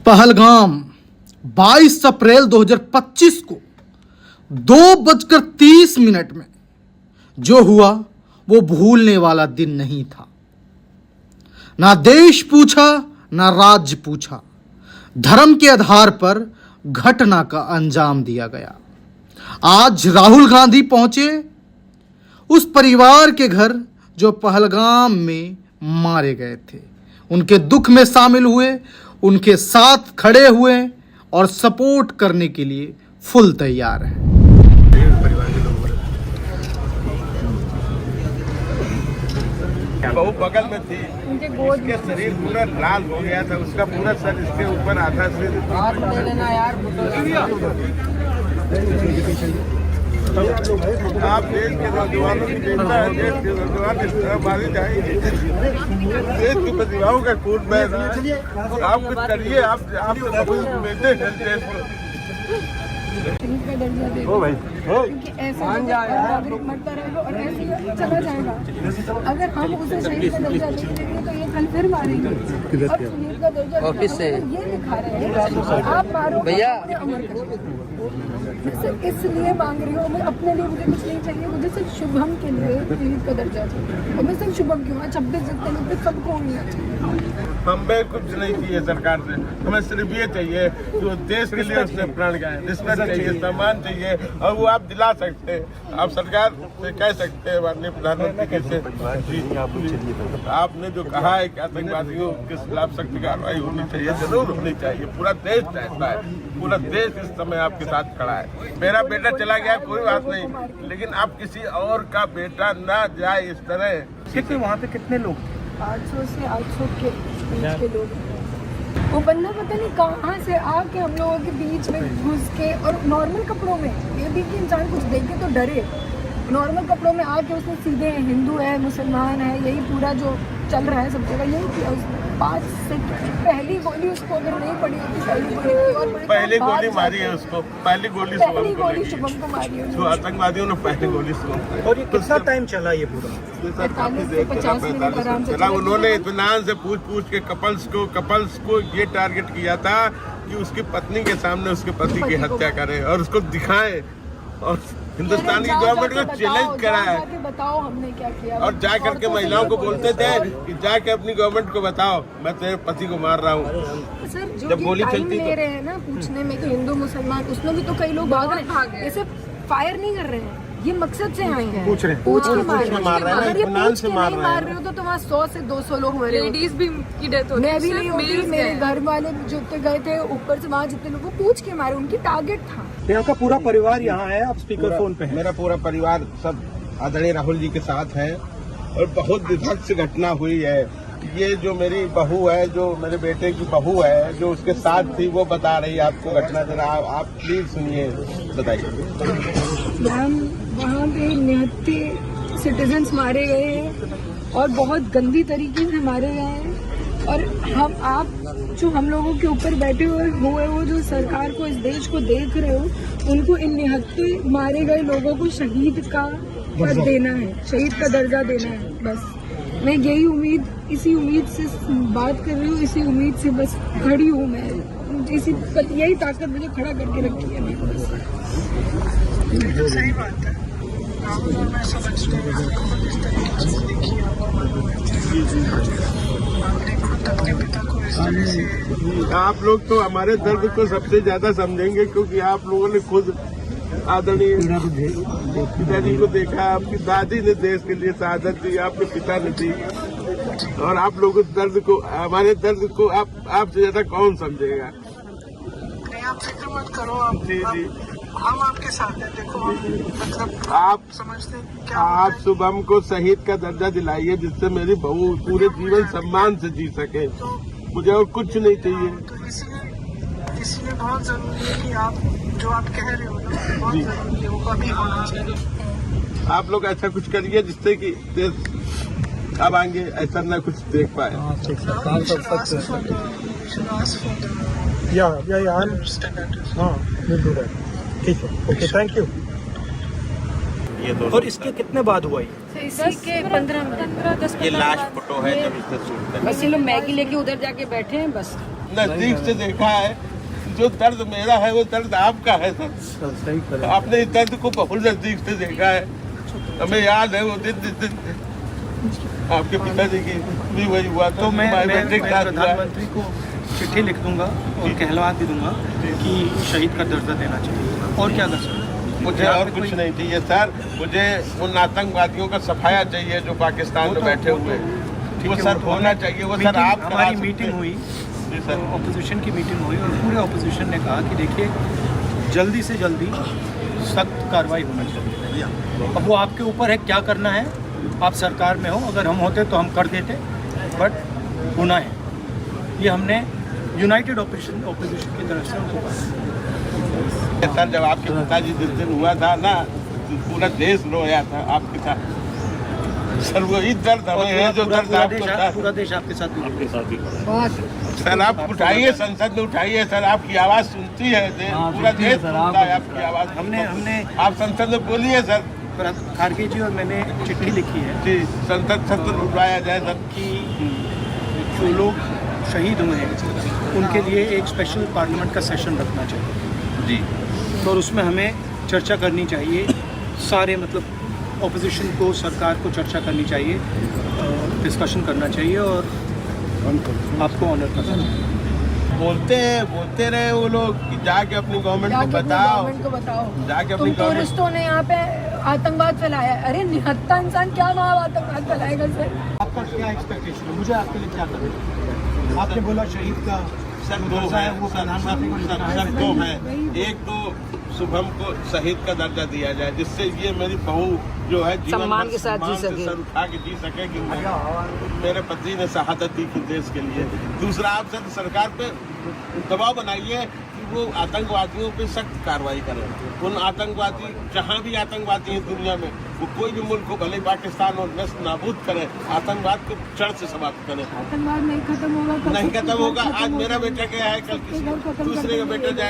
पहलगाम 22 अप्रैल 2025 को 2:30 में जो हुआ वो भूलने वाला दिन नहीं था। ना देश पूछा ना राज्य पूछा, धर्म के आधार पर घटना का अंजाम दिया गया। आज राहुल गांधी पहुंचे उस परिवार के घर जो पहलगाम में मारे गए थे। उनके दुख में शामिल हुए, उनके साथ खड़े हुए और सपोर्ट करने के लिए फुल तैयार हैं। बहू बगल में थी, उसके शरीर पूरा लाल हो गया था, उसका पूरा सर इसके ऊपर आधा सिर। आप देश के नौजवानों की चिंता है, देश के नौजवान इस तरह मारे जाएंगे। देश की प्रतिभाओं का खून बह रहा है। आप कुछ करिए, आप बेटे हैं देश को। ओ भाई, क्योंकि ऐसा नागरिक मरता रहेगा और ऐसे ही चला जाएगा। अगर हम उसे शहीद का दर्जा नहीं देंगे तो ये कल फिर मारेंगे। अब शहीद का दर्जा ऑफिस से ये लिखा रहे हैं आप मारो भैया, अमर करो। सिर्फ इसलिए मांग रही हूँ, मैं अपने लिए मुझे कुछ नहीं चाहिए, मुझे सिर्फ शुभम के लिए शहीद का दर्जा चाहिए। और मैं सिर्फ शुभम क्यों 26 जितने लोग थे सबको होना चाहिए। हमें कुछ नहीं चाहिए सरकार से, हमें सिर्फ ये चाहिए जो देश के लिए उसने प्राण गए। रिस्पेक्ट चाहिए, सम्मान चाहिए, और वो आप दिला सकते हैं। आप सरकार से कह सकते हैं, माननीय प्रधानमंत्री से आपने जो कहा है कि आतंकवादियों के खिलाफ सख्त कार्रवाई होनी चाहिए, जरूर होनी चाहिए। पूरा देश चाहता है, पूरा देश इस समय आपके साथ खड़ा है। मेरा बेटा चला गया कोई बात नहीं, लेकिन आप किसी और का बेटा ना जाए इस तरह। कितने वहाँ पे कितने लोग? 800 से 800 के बीच के लोग। वो बंदा पता नहीं कहाँ से आके हम लोगों के बीच में घुस के, और नॉर्मल कपड़ों में, ये भी कि इंसान कुछ देखे तो डरे। नॉर्मल कपड़ों में आके उसने सीधे हिंदू है मुसलमान है यही पूरा जो चल रहा है सब जगह, यही किया उसने। 5 सेकंड पहली गोली उसको अगर नहीं पड़ी होती, पहली गोली मारी है उसको, पहली गोली शुभम को मारी है। जो आतंकवादियों ने पहली गोली शुभम। और ये कितना टाइम चला ये पूरा? 45 से 50 मिनट आराम से चला। उन्होंने इत्मीनान से पूछ के कपल्स को ये टारगेट किया था कि उसकी पत्नी के सामने उसके पति की हत्या करे और उसको दिखाए, और हिंदुस्तान की गवर्नमेंट को चैलेंज करा है। बताओ हमने क्या किया। और जा करके महिलाओं को बोलते थे कि जाके अपनी गवर्नमेंट को बताओ मैं तेरे पति को मार रहा हूँ। सर जो जब गोली चलती ले रहे हैं ना पूछने में कि हिंदू मुसलमान, उसमें भी तो कई लोग भाग रहे हैं। ऐसे फायर नहीं कर रहे हैं, ये मकसद से आए हैं, पूछ के मार रहे हैं। अगर ये पूछ के नहीं मार रहे हो तो वहाँ 100 से 200 लोग मरे। लेडीज भी की डेथ हो, मैं भी नहीं होती, मेरे घर वाले जो गए थे ऊपर से, वहाँ जितने लोगों को पूछ के मारे, उनकी टारगेट था। आपका पूरा परिवार यहाँ है, आप स्पीकर फोन पे हैं। मेरा पूरा परिवार सब आदरणीय राहुल जी के साथ है, और बहुत विभत्स घटना हुई है। ये जो मेरी बहू है, जो मेरे बेटे की बहू है, जो उसके साथ थी, वो बता रही है आपको घटना। जरा आप प्लीज सुनिए, बताइए। वहाँ पे 69 सिटीजन्स मारे गए हैं और बहुत गंदी तरीके से मारे गए हैं। और आप जो हम लोगों के ऊपर बैठे हुए हो, जो सरकार को, इस देश को देख रहे हो, उनको इन 69 मारे गए लोगों को शहीद का पद देना है, शहीद का दर्जा देना है। बस मैं यही उम्मीद, इसी उम्मीद से बात कर रही हूँ, इसी उम्मीद से बस खड़ी हूँ मैं। यही ताकत मुझे खड़ा करके रखी है। तो सही बात है, मैं समझती हूँ इस तरीके से देखिए, अपने पिता को इस तरह से। आप लोग तो हमारे दर्द को सबसे ज्यादा समझेंगे, क्योंकि आप लोगों ने खुद आदरणीय पिताजी को देखा, आपकी दादी ने देश के लिए शहादत दी, आपके पिता ने दी, और आप लोगों के दर्द को, हमारे दर्द को आपसे ज्यादा कौन समझेगा। नहीं, आप फिक्र मत करो। आप जी हम आपके साथ हैं। देखो मतलब आप समझते हैं क्या आप शुभम को शहीद का दर्जा दिलाइए, जिससे मेरी बहू पूरे जीवन सम्मान से जी सके। मुझे और कुछ नहीं चाहिए। तो इसलिए बहुत जरूरी है कि आप जो आप कह रहे हो ना, बहुत जरूरी है, वो अभी होना चाहिए। आप लोग ऐसा कुछ करिए जिससे कि देश अब आगे ऐसा न कुछ देख पाए। ठीक है, ओके, थैंक यू। और इसके कितने बाद हुआ ये? इसी के 15 10 ये लास्ट फोटो है जब इससे शूट बस ये लोग मैगी लेके उधर जाके बैठे हैं बस। नजदीक से देखा है। जो दर्द मेरा है वो दर्द आपका है सर। आपने इस दर्द को बहुत नजदीक से देखा है। हमें याद है वो दिन जिस दिन आपके पिताजी की भी वही हुआ। तो मैं प्रधानमंत्री को चिट्ठी लिख दूंगा और कहलवा भी दूंगा कि शहीद का दर्जा देना चाहिए। और क्या कर सकते हैं? मुझे और कुछ नहीं चाहिए सर। मुझे उन आतंकवादियों का सफाया चाहिए जो पाकिस्तान में बैठे हुए हैं। वो सर होना चाहिए। वो सर आप हमारी मीटिंग हुई, ऑपोजिशन की मीटिंग हुई और पूरे ऑपोजिशन ने कहा कि देखिए जल्दी से जल्दी सख्त कार्रवाई होना चाहिए। अब वो आपके ऊपर है क्या करना है। आप सरकार में हो, अगर हम होते तो हम कर देते, बट होना है। ये हमने यूनाइटेड ऑपोजिशन की तरफ से उनको कहा। सर जब आपके पिताजी जिस दिन हुआ था ना, पूरा देश रोया था आपके साथ। सर वही दर्द हमें है जो दर्द आपको था। पूरा देश आपके साथ भी सर आप उठाइए, संसद में उठाइए सर। आपकी आवाज़ सुनती है पूरा देश सुनता है आपकी आवाज़। हमने आप संसद में बोलिए सर। खारगे जी और मैंने चिट्ठी लिखी है जी संसद सत्र उठाया जाए सर कि जो लोग शहीद हुए हैं उनके लिए एक स्पेशल पार्लियामेंट का सेशन रखना चाहिए जी। तो उसमें हमें चर्चा करनी चाहिए। सारे मतलब ऑपोजिशन को, सरकार को चर्चा करनी चाहिए, डिस्कशन करना चाहिए और आपको ऑनर करना चाहिए। बोलते रहे वो लोग कि जाके अपनी गवर्नमेंट को बताओ, जाके अपनी तुम टूरिस्टों ने यहाँ पे आतंकवाद फैलाया। अरे निहत्ता इंसान क्या वहाँ आतंकवाद फैलाएगा सर। आपका क्या एक्सपेक्टेशन है? मुझे आपके लिए क्या करना है? आपने बोला शहीद का सर दो है, वो प्रधानमंत्री को सर दो है। एक तो शुभम को शहीद का दर्जा दिया जाए जिससे ये मेरी बहू जो है सम्मान के साथ जी सके, सर उठा के जी सके कि मेरे पति ने शहादत दी थी देश के लिए। दूसरा आप सर सरकार पे दबाव बनाइए कि वो आतंकवादियों पे सख्त कार्रवाई करें। उन आतंकवादी जहाँ भी आतंकवादी हैं दुनिया में, वो कोई भी मुल्क को भले पाकिस्तान और नष्ट नाबूद करें, आतंकवाद को जड़ से समाप्त करें। आतंकवाद नहीं खत्म होगा, नहीं खत्म होगा। आज मेरा बेटा गया है, कल किसी दूसरे का बेटा जाएगा।